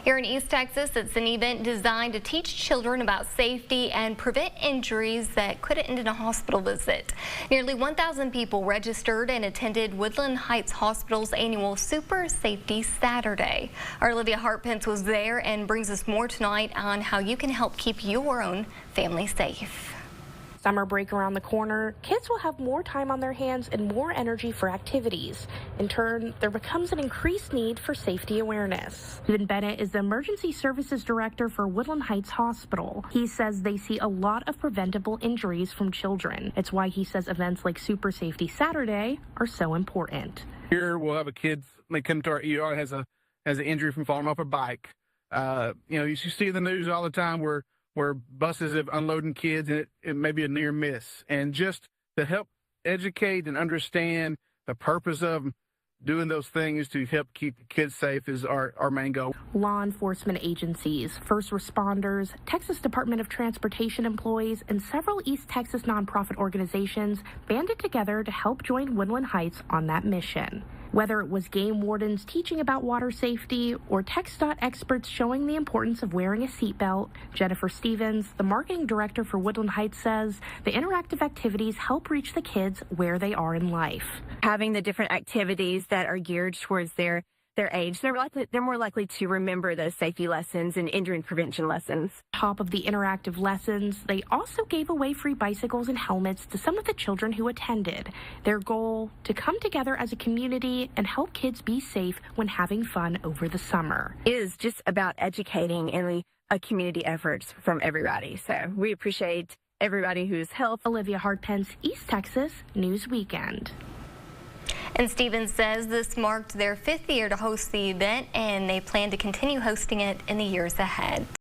Here in East Texas, it's an event designed to teach children about safety and prevent injuries that could end in a hospital visit. Nearly 1,000 people registered and attended Woodland Heights Hospital's annual Super Safety Saturday. Our Olivia Hartpence was there and brings us more tonight on how you can help keep your own family safe. Summer break around the corner, kids will have more time on their hands and more energy for activities. In turn, there becomes an increased need for safety awareness. Bennett is the Emergency Services Director for Woodland Heights Hospital. He says they see a lot of preventable injuries from children. It's why he says events like Super Safety Saturday are so important. Here we'll have a kid, they come to our ER, has an injury from falling off a bike. You see in the news all the time where buses have unloading kids and it may be a near miss. And just to help educate and understand the purpose of doing those things to help keep kids safe is our main goal. Law enforcement agencies, first responders, Texas Department of Transportation employees, and several East Texas nonprofit organizations banded together to help join Woodland Heights on that mission. Whether it was game wardens teaching about water safety or TxDOT experts showing the importance of wearing a seatbelt, Jennifer Stevens, the marketing director for Woodland Heights, says the interactive activities help reach the kids where they are in life. Having the different activities that are geared towards their age, they're more likely to remember those safety lessons and injury prevention lessons. Top of the interactive lessons, they also gave away free bicycles and helmets to some of the children who attended. Their goal, to come together as a community and help kids be safe when having fun over the summer. It is just about educating and a community efforts from everybody. So we appreciate everybody who's helped. Olivia Hartpence, East Texas News Weekend. And Stevens says this marked their 5th year to host the event, and they plan to continue hosting it in the years ahead.